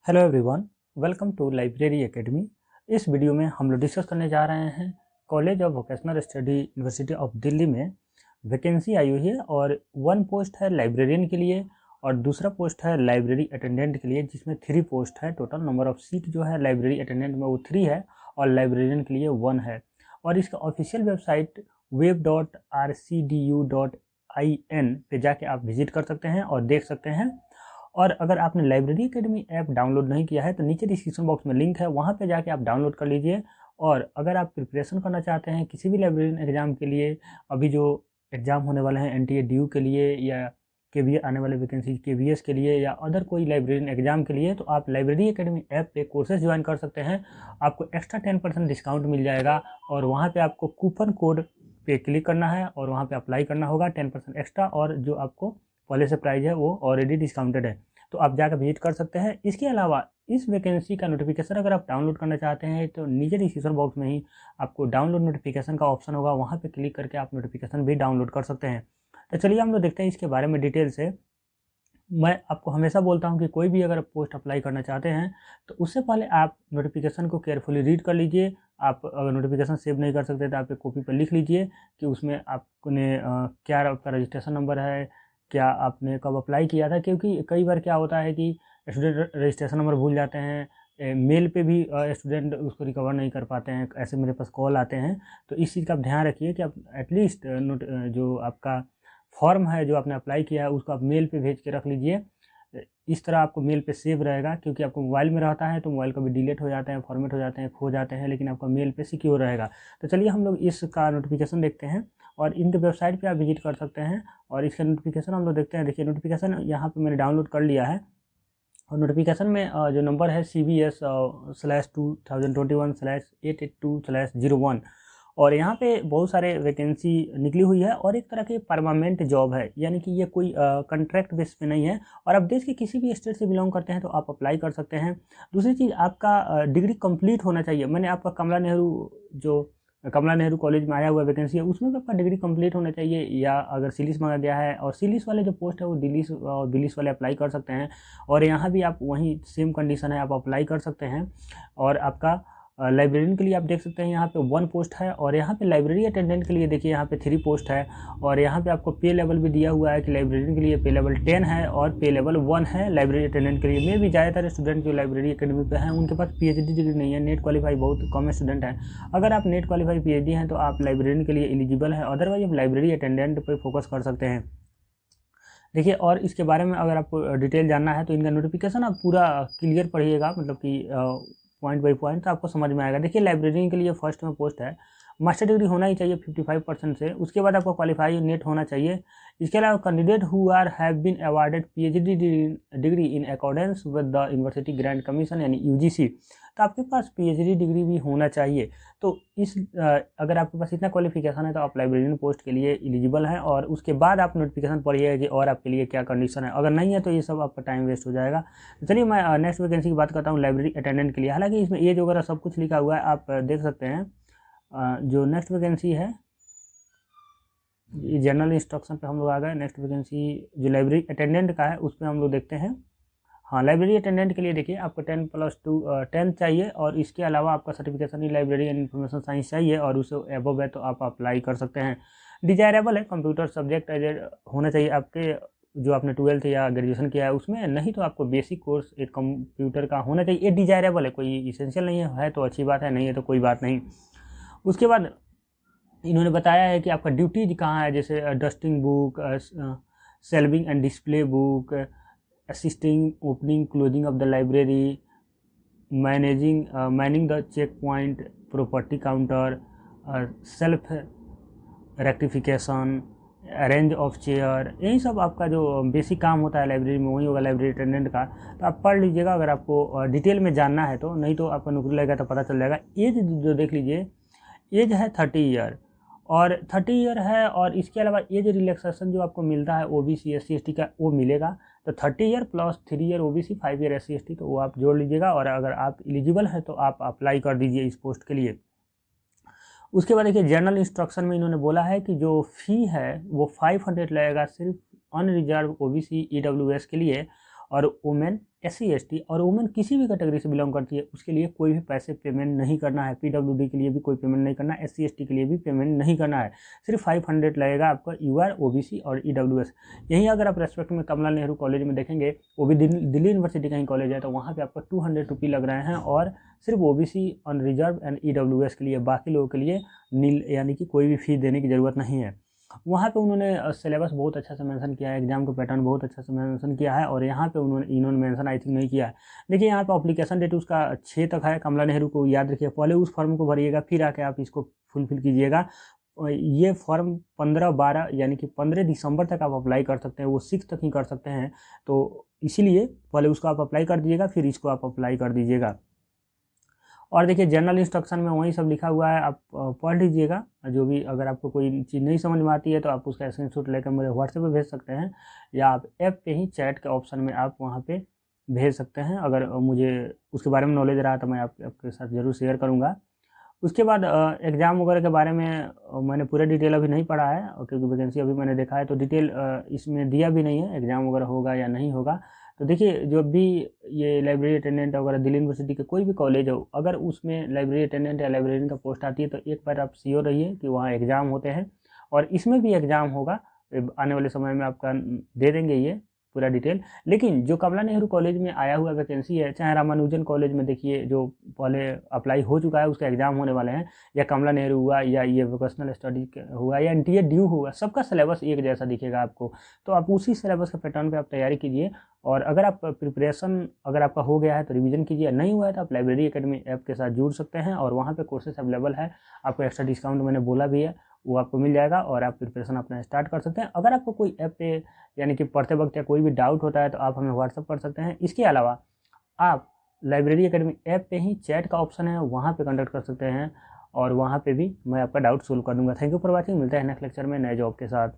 Hello everyone, welcome to library academy. इस वीडियो में हम लोग डिस्कस करने जा रहे हैं college of vocational study university of Delhi में वैकेंसी आई हुई है और वन पोस्ट है लाइब्रेरियन के लिए और दूसरा पोस्ट है लाइब्रेरी अटेंडेंट के लिए, जिसमें 3 पोस्ट है। टोटल नंबर ऑफ सीट जो है लाइब्रेरी अटेंडेंट में वो 3 है और लाइब्रेरियन के लिए 1 है। और इसका ऑफिशियल वेबसाइट web.rcdu.in पे जाके आप विजिट कर सकते हैं और देख सकते हैं। और अगर आपने लाइब्रेरी एकेडमी ऐप डाउनलोड नहीं किया है तो नीचे डिस्क्रिप्शन बॉक्स में लिंक है, वहाँ पे जाके आप डाउनलोड कर लीजिए। और अगर आप प्रिपरेशन करना चाहते हैं किसी भी लाइब्रेरियन एग्ज़ाम के लिए, अभी जो एग्ज़ाम होने वाले हैं एनटीए ड्यू के लिए या केवीए आने वाले वैकेंसी केवीएस के लिए या अदर कोई लाइब्रेरियन एग्ज़ाम के लिए, तो आप लाइब्रेरी एकेडमी ऐप पे कोर्सेज ज्वाइन कर सकते हैं। आपको एक्स्ट्रा 10% डिस्काउंट मिल जाएगा और वहाँ पर आपको कूपन कोड पे क्लिक करना है और वहाँ पर अप्लाई करना होगा 10% एक्स्ट्रा, और जो आपको पहले से प्राइस है वो ऑलरेडी डिस्काउंटेड है, तो आप जाकर विजिट कर सकते हैं। इसके अलावा इस वैकेंसी का नोटिफिकेशन अगर आप डाउनलोड करना चाहते हैं तो नीचे डिस्क्रिप्शन बॉक्स में ही आपको डाउनलोड नोटिफिकेशन का ऑप्शन होगा, वहाँ पे क्लिक करके आप नोटिफिकेशन भी डाउनलोड कर सकते हैं। तो चलिए हम लोग देखते हैं इसके बारे में डिटेल से। मैं आपको हमेशा बोलता हूं कि कोई भी अगर पोस्ट अप्लाई करना चाहते हैं तो उससे पहले आप नोटिफिकेशन को केयरफुली रीड कर लीजिए। आप अगर नोटिफिकेशन सेव नहीं कर सकते तो आप एक कॉपी पर लिख लीजिए कि उसमें आपने क्या आपका रजिस्ट्रेशन नंबर है, क्या आपने कब अप्लाई किया था, क्योंकि कई बार क्या होता है कि स्टूडेंट रजिस्ट्रेशन नंबर भूल जाते हैं, मेल पे भी स्टूडेंट उसको रिकवर नहीं कर पाते हैं, ऐसे मेरे पास कॉल आते हैं। तो इस चीज़ का आप ध्यान रखिए कि आप एटलीस्ट जो आपका फॉर्म है जो आपने अप्लाई किया है उसको आप मेल पे भेज के रख लीजिए। इस तरह आपको मेल पे सेव रहेगा, क्योंकि आपको मोबाइल में रहता है तो मोबाइल कभी डिलीट हो जाते हैं, फॉर्मेट हो जाते हैं, खो जाते हैं, लेकिन आपका मेल पे सिक्योर रहेगा। तो चलिए हम लोग इसका नोटिफिकेशन देखते हैं और इनके वेबसाइट पे आप विजिट कर सकते हैं और इसका नोटिफिकेशन हम लोग देखते हैं। देखिए नोटिफिकेशन यहाँ पे मैंने डाउनलोड कर लिया है और नोटिफिकेशन में जो नंबर है CBS/2021/882/01 और यहाँ पे बहुत सारे वैकेंसी निकली हुई है और एक तरह की परमानेंट जॉब है, यानी कि ये कोई कॉन्ट्रैक्ट बेस पे नहीं है। और आप देश के किसी भी स्टेट से बिलोंग करते हैं तो आप अप्लाई कर सकते हैं। दूसरी चीज़, आपका डिग्री कंप्लीट होना चाहिए। मैंने आपका कमला नेहरू कॉलेज में आया हुआ वैकेंसी है, उसमें भी आपका डिग्री कंप्लीट होना चाहिए, या अगर सीलिस मांगा गया है और सीलिस वाले जो पोस्ट है वो दिल्ली और बिलिस वाले अप्लाई कर सकते हैं। और यहाँ भी आप वहीं सेम कंडीशन है, आप अप्लाई कर सकते हैं। और आपका लाइब्रेरियन के लिए आप देख सकते हैं यहाँ पे 1 पोस्ट है और यहाँ पे लाइब्रेरी अटेंडेंट के लिए देखिए यहाँ पे 3 पोस्ट है। और यहाँ पे आपको पे लेवल भी दिया हुआ है कि लाइब्रेरियन के लिए पे लेवल 10 है और पे लेवल 1 है लाइब्रेरी अटेंडेंट के लिए। में भी ज़्यादातर स्टूडेंट जो लाइब्रेरी एकेडमी पे हैं उनके पास पीएचडी डिग्री नहीं है, नेट क्वालिफाई बहुत कम स्टूडेंट हैं। अगर आप नेट क्वालिफाई पीएचडी हैं तो आप लाइब्रेरियन के लिए एलिजिबल हैं, अदरवाइज आप लाइब्रेरी अटेंडेंट पर फोकस कर सकते हैं। देखिए, और इसके बारे में अगर आपको डिटेल जानना है तो इनका नोटिफिकेशन आप पूरा क्लियर पढ़िएगा, मतलब कि पॉइंट बाई पॉइंट, तो आपको समझ में आएगा। देखिए लाइब्रेरियन के लिए फर्स्ट में पोस्ट है, मास्टर डिग्री होना ही चाहिए 55% से, उसके बाद आपको क्वालिफाई नेट होना चाहिए। इसके अलावा candidate who are have been awarded PhD degree in accordance with the university grant commission यानी यूजीसी, तो आपके पास पीएचडी डिग्री भी होना चाहिए। तो अगर आपके पास इतना क्वालिफिकेशन है तो आप लाइब्रेरियन पोस्ट के लिए एलिजिबल हैं। और उसके बाद आप नोटिफिकेशन पढ़िएगा कि और आपके लिए क्या कंडीशन है, अगर नहीं है तो ये सब आपका टाइम वेस्ट हो जाएगा। तो चलिए मैं नेक्स्ट वैकेंसी की बात करता हूँ लाइब्रेरी अटेंडेंट के लिए। हालांकि इसमें एज वगैरह सब कुछ लिखा हुआ है, आप देख सकते हैं। जो नेक्स्ट वैकेंसी है जनरल इंस्ट्रक्शन पे हम लोग आ गए। नेक्स्ट वैकेंसी जो लाइब्रेरी अटेंडेंट का है उस पर हम लोग देखते हैं। हाँ, लाइब्रेरी अटेंडेंट के लिए देखिए आपको 10+2 चाहिए और इसके अलावा आपका certification in library and information science चाहिए और उससे एबव है तो आप अप्लाई कर सकते हैं। डिजायरेबल है, कंप्यूटर सब्जेक्ट होना चाहिए आपके, जो आपने 12th या ग्रेजुएशन किया है उसमें, नहीं तो आपको बेसिक कोर्स एक कंप्यूटर का होना चाहिए। ये डिजायरेबल है, कोई इसेंशियल नहीं है तो अच्छी बात है, नहीं है तो कोई बात नहीं। उसके बाद इन्होंने बताया है कि आपका ड्यूटीज कहाँ है, जैसे dusting book, shelving and display book, assisting opening closing of the library, manning the check point, property counter, self rectification, arrange of chair, यही सब आपका जो बेसिक काम होता है लाइब्रेरी में वही होगा लाइब्रेरी अटेंडेंट का। तो आप पढ़ लीजिएगा अगर आपको डिटेल में जानना है तो, नहीं तो आपका नौकरी लगेगा तो पता चल जाएगा। एज जो देख लीजिए, एज है 30 ईयर और 30 ईयर है। और इसके अलावा एज रिलैक्सेशन जो आपको मिलता है ओबीसी SC ST का वो मिलेगा। तो 30 year plus 3 year OBC, 5 year SC ST, तो वो आप जोड़ लीजिएगा। और अगर आप एलिजिबल हैं तो आप अप्लाई कर दीजिए इस पोस्ट के लिए। उसके बाद देखिए जनरल इंस्ट्रक्शन में इन्होंने बोला है कि जो फ़ी है वो 500 लगेगा सिर्फ अनरिजर्व ओबीसी EWS के लिए और वुमेन SC/ST और वुमेन किसी भी कैटेगरी से बिलोंग करती है उसके लिए कोई भी पैसे पेमेंट नहीं करना है। PWD के लिए भी कोई पेमेंट नहीं करना है, SC/ST के लिए भी पेमेंट नहीं करना है। सिर्फ 500 लगेगा आपका UR, OBC और EWS। यहीं अगर आप रेस्पेक्ट में कमला नेहरू कॉलेज में देखेंगे, वो भी दिल्ली यूनिवर्सिटी का ही कॉलेज है, तो वहाँ पे आपका 200 रुपये लग रहे हैं और सिर्फ OBC on reserve and EWS के लिए, बाकी लोगों के लिए नील, यानी कि कोई भी फीस देने की ज़रूरत नहीं है। वहाँ पे उन्होंने सिलेबस बहुत अच्छा से मेंशन किया है, एग्जाम का पैटर्न बहुत अच्छा से मेंशन किया है और यहाँ पे इन्होंने मेंशन आई थिंक नहीं किया है। देखिए यहाँ पे एप्लीकेशन डेट उसका 6 तक है। कमला नेहरू को याद रखिए, पहले उस फॉर्म को भरिएगा फिर आके आप इसको फुलफिल कीजिएगा। ये फॉर्म 15/12 यानी कि 15 दिसंबर तक आप अप्लाई कर सकते हैं, वो 6 तक ही कर सकते हैं, तो इसीलिए पहले उसको आप अप्लाई कर दीजिएगा फिर इसको आप अप्लाई कर दीजिएगा। और देखिए जनरल इंस्ट्रक्शन में वही सब लिखा हुआ है, आप पढ़ लीजिएगा। जो भी अगर आपको कोई चीज़ नहीं समझ में आती है तो आप उसका स्क्रीनशॉट लेकर मुझे व्हाट्सएप पे भेज सकते हैं, या आप ऐप पे ही चैट के ऑप्शन में आप वहाँ पे भेज सकते हैं। अगर मुझे उसके बारे में नॉलेज रहा तो मैं आपके साथ ज़रूर शेयर करूँगा। उसके बाद एग्ज़ाम वगैरह के बारे में मैंने पूरा डिटेल अभी नहीं पढ़ा है, क्योंकि वैकेंसी अभी मैंने देखा है तो डिटेल इसमें दिया भी नहीं है एग्ज़ाम वगैरह होगा या नहीं होगा। तो देखिए जो भी ये लाइब्रेरी अटेंडेंट वगैरह दिल्ली यूनिवर्सिटी के कोई भी कॉलेज हो, अगर उसमें लाइब्रेरी अटेंडेंट या लाइब्रेरियन का पोस्ट आती है तो एक बार आप श्योर रहिए कि वहाँ एग्ज़ाम होते हैं और इसमें भी एग्ज़ाम होगा। आने वाले समय में आपका दे देंगे ये पूरा डिटेल। लेकिन जो कमला नेहरू कॉलेज में आया हुआ वैकेंसी है, चाहे रामानुजन कॉलेज में देखिए जो पहले अप्लाई हो चुका है उसका एग्ज़ाम होने वाले हैं, या कमला नेहरू हुआ, या ये वोकेशनल स्टडी हुआ, या NTA ड्यू हुआ, सबका सिलेबस एक जैसा दिखेगा आपको। तो आप उसी सिलेबस के पैटर्न पे आप तैयारी कीजिए। और अगर आप प्रिपरेशन अगर आपका हो गया है तो रिवीजन कीजिए, नहीं हुआ है तो आप लाइब्रेरी एकेडमी ऐप के साथ जुड़ सकते हैं और वहाँ पे कोर्सेस अवेलेबल है। आपको एक्स्ट्रा डिस्काउंट मैंने बोला भी है, वो आपको मिल जाएगा और आप प्रिपरेशन अपना स्टार्ट कर सकते हैं। अगर आपको कोई ऐप पे यानी कि पढ़ते वक्त या कोई भी डाउट होता है तो आप हमें व्हाट्सअप कर सकते हैं। इसके अलावा आप लाइब्रेरी एकेडमी ऐप पे ही चैट का ऑप्शन है, वहाँ पे कंडक्ट कर सकते हैं और वहाँ पे भी मैं आपका डाउट सोल्व कर दूंगा। Thank you for watching. मिलते हैं नेक्स्ट लेक्चर में नए जॉब के साथ।